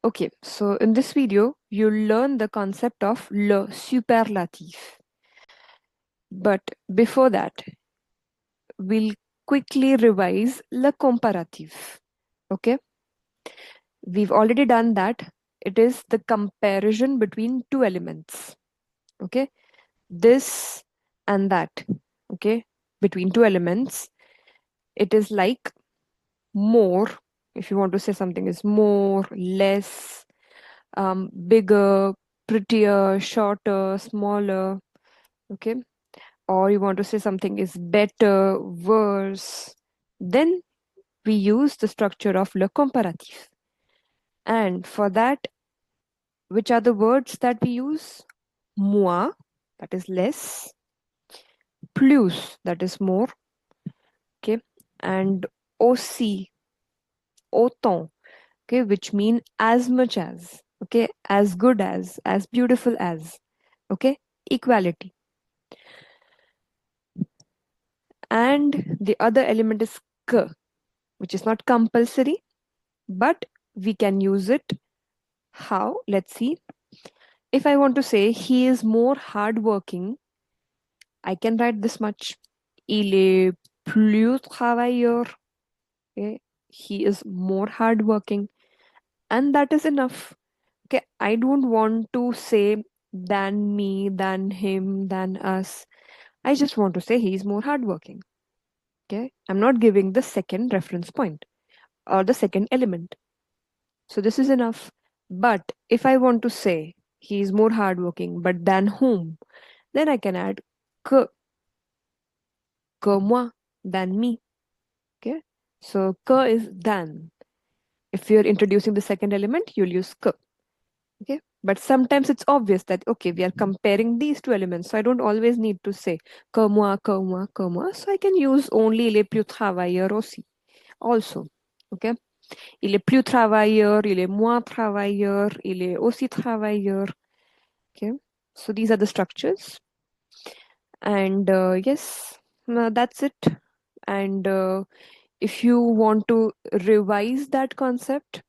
Okay, so in this video, you'll learn the concept of le superlatif. But before that, we'll quickly revise le comparatif. Okay, we've already done that. It is the comparison between two elements. Okay, this and that. Okay, between two elements, it is like more. If you want to say something is more, less, bigger, prettier, shorter, smaller, okay, or you want to say something is better, worse, then we use the structure of le comparatif. And for that, which are the words that we use? Moins, that is less, plus, that is more, okay, and aussi, autant, okay, which mean as much as, okay, as good as beautiful as, okay, equality. And the other element is k, which is not compulsory, but we can use it. How? Let's see. If I want to say he is more hardworking, I can write this much. Il est plus travailleur. Okay? He is more hardworking. And that is enough. Okay, I don't want to say than me, than him, than us. I just want to say he is more hardworking. Okay, I'm not giving the second reference point or the second element. So this is enough. But if I want to say he is more hardworking, but than whom, then I can add que moi, than me. Okay. So que is than. If you're introducing the second element, you'll use que. Okay. But sometimes it's obvious that okay, we are comparing these two elements. So I don't always need to say que moi, que moi, que moi. So I can use only les plus travailleurs aussi. Also. Okay. Il est plus travailleur, il est moins travailleur, il est aussi travailleur. Okay, so these are the structures. And yes, that's it. And if you want to revise that concept,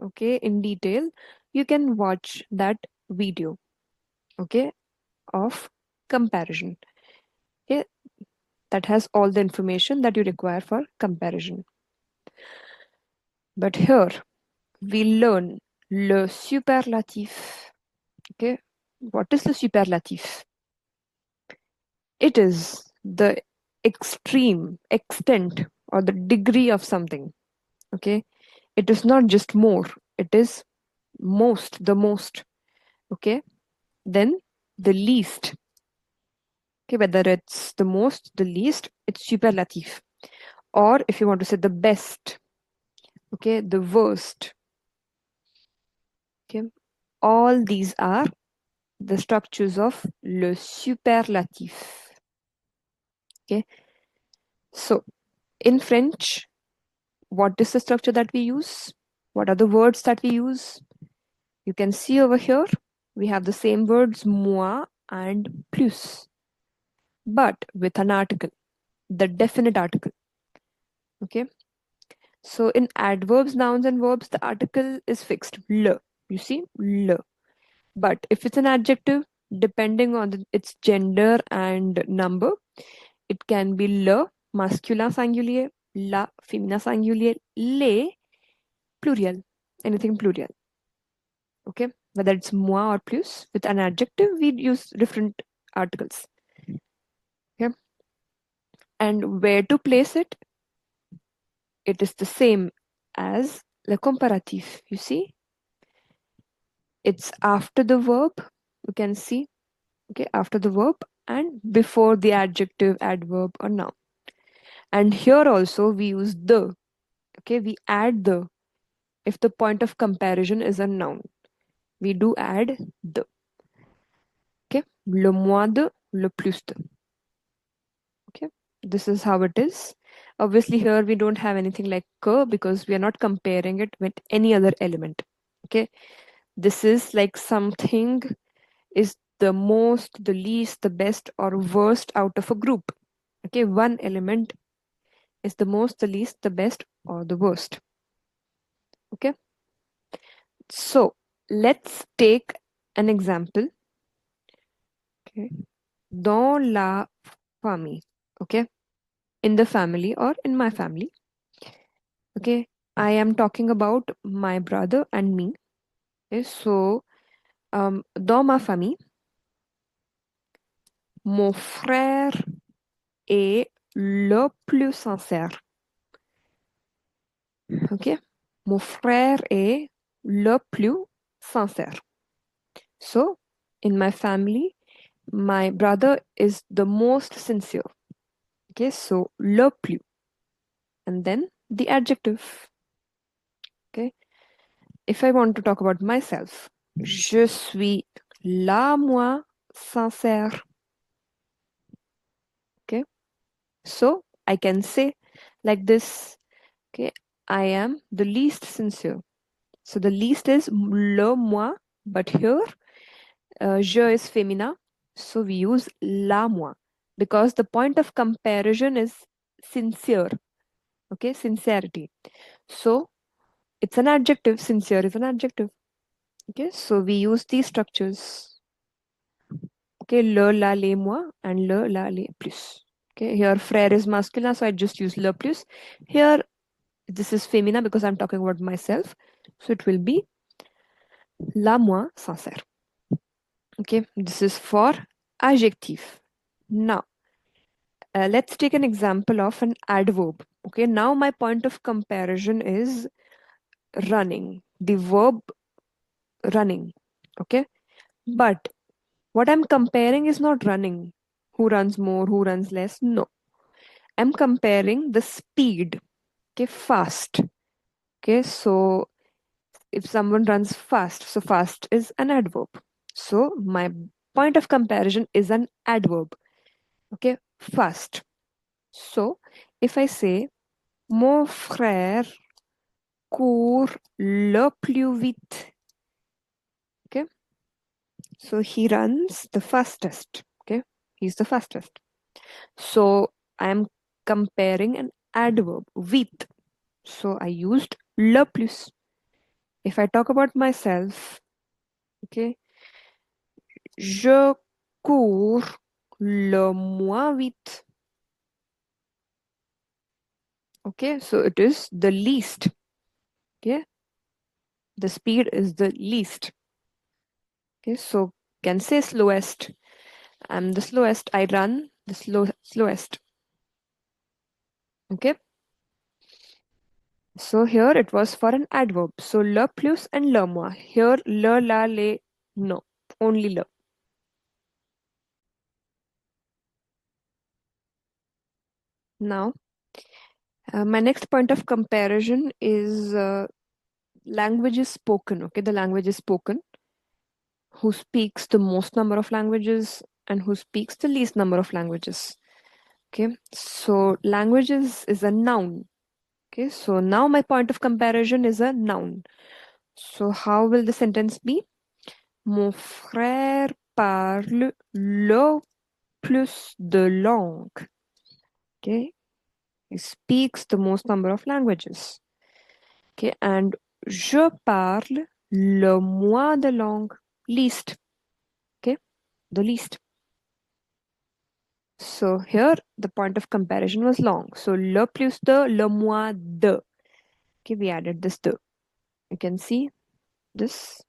okay, in detail, you can watch that video, okay, of comparison. Okay, that has all the information that you require for comparison. But here we learn le superlatif. Okay, what is the superlatif? It is the extreme extent or the degree of something. Okay, it is not just more, it is most, the most. Okay, then the least. Okay, whether it's the most, the least, it's superlative. Or if you want to say the best, okay, the worst. Okay, all these are the structures of le superlatif. Okay, so in French, what is the structure that we use? What are the words that we use? You can see over here, we have the same words moi and plus, but with an article, the definite article. Okay. So in adverbs, nouns, and verbs, the article is fixed. Le. You see, le. But if it's an adjective, depending on its gender and number, it can be le, masculin singulier, la, féminin singulier, les, plurial, anything plurial. Okay, whether it's moi or plus, with an adjective, we use different articles. Okay, and where to place it? It is the same as le comparatif. You see, it's after the verb. You can see, okay, after the verb and before the adjective, adverb, or noun. And here also we use the. Okay, we add the if the point of comparison is a noun. We do add the. Okay, le moins de, le plus de. Okay, this is how it is. Obviously here we don't have anything like ke because we are not comparing it with any other element. Okay, this is like something is the most, the least, the best, or worst out of a group. Okay, one element is the most, the least, the best, or the worst. Okay, So let's take an example. Okay. Dans la famille. Okay. In the family or in my family. Okay. I am talking about my brother and me. Okay. So, dans ma famille, mon frère est le plus sincère. Ok? Mon frère est le plus sincère. So, in my family, my brother is the most sincere. Okay, so le plus. And then the adjective. Okay. If I want to talk about myself, je suis la moins sincère. Okay. So I can say like this. Okay. I am the least sincere. So the least is le moi, but here je is femina, so we use la moi because the point of comparison is sincere. Okay, sincerity. So it's an adjective. Sincere is an adjective. Okay, so we use these structures. Okay, le, la, les, moi, and le, la, les, plus. Okay, here frère is masculine, so I just use le plus. Here this is femina because I'm talking about myself, so it will be la moins sincère. Okay, this is for adjective. Now, let's take an example of an adverb. Okay, now my point of comparison is running, the verb running. Okay, but what I'm comparing is not running. Who runs more, who runs less? No, I'm comparing the speed. Okay, fast. Okay, so if someone runs fast, so fast is an adverb. So my point of comparison is an adverb. Okay, fast. So if I say mon frère court le plus vite. Okay, so he runs the fastest. Okay, he's the fastest. So I'm comparing an adverb with. So I used le plus. If I talk about myself, okay, je cours le moins vite. Okay, so it is the least. Okay, the speed is the least. Okay, so can say slowest. I'm the slowest. I run the slowest. Okay. So here it was for an adverb. So le plus and le moins. Here le, la, le, no. Only le. Now, my next point of comparison is language is spoken. Okay, the language is spoken. Who speaks the most number of languages and who speaks the least number of languages. Okay, so languages is a noun. Okay, so now my point of comparison is a noun. So how will the sentence be? Mon frère parle le plus de langues. Okay, he speaks the most number of languages. Okay, and je parle le moins de langues, least. Okay, the least. So here the point of comparison was long. So le plus de, le moins de. Okay, we added this de. You can see this.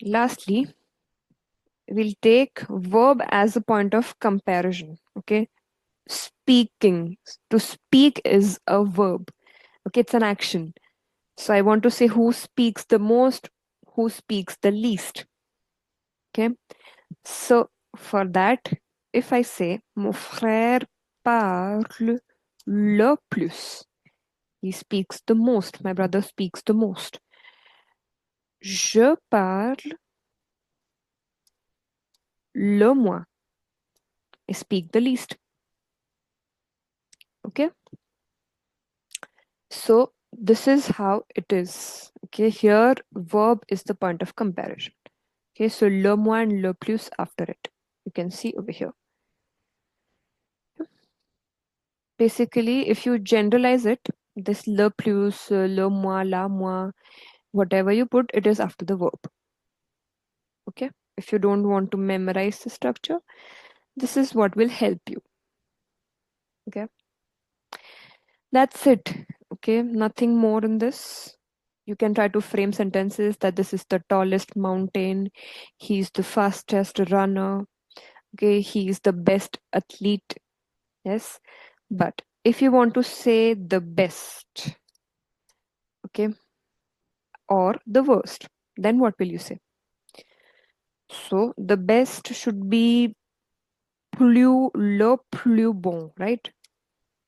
Lastly, we'll take verb as a point of comparison. Okay, speaking. To speak is a verb. Okay, it's an action. So I want to say who speaks the most, who speaks the least. Okay, so for that, if I say mon frère parle le plus, he speaks the most, my brother speaks the most. Je parle le moins, I speak the least. Okay, so this is how it is. Okay, here verb is the point of comparison. Okay, so le moins and le plus after it. You can see over here. Basically, if you generalize it, This le plus, le moi, la moi, whatever you put, it is after the verb. Okay? If you don't want to memorize the structure, this is what will help you. Okay? That's it. Okay? Nothing more in this. You can try to frame sentences that this is the tallest mountain, he's the fastest runner, okay, he is the best athlete. Yes. But if you want to say the best, okay, or the worst, then what will you say? So the best should be le plus bon, right?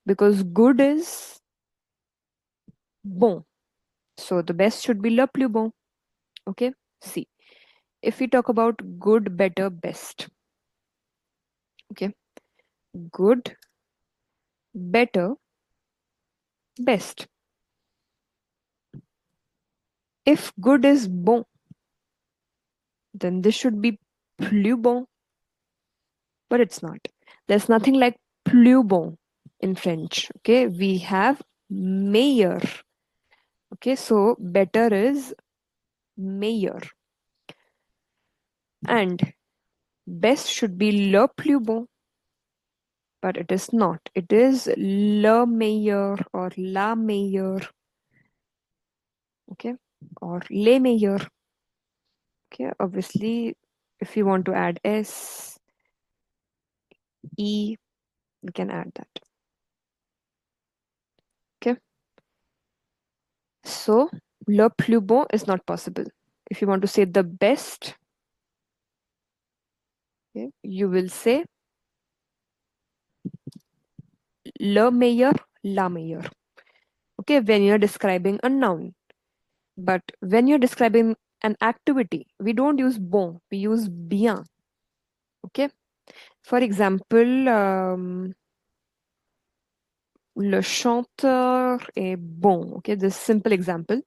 Because good is bon. So the best should be le plus bon. Okay. See, if we talk about good, better, best, okay, good, better, best. If good is bon, then this should be plus bon, but it's not. There's nothing like plus bon in French. Okay, we have meilleur. Okay, so better is meilleur, and best should be le plus bon, but it is not. It is le meilleur or la meilleure. Okay, or les meilleurs. Okay, obviously, if you want to add s, e, we can add that. Okay. So, le plus bon is not possible. If you want to say the best, okay, you will say le meilleur, la meilleure. Okay, when you're describing a noun. But when you're describing an activity, we don't use bon, we use bien. Okay. For example, le chanteur est bon. Okay, this simple example.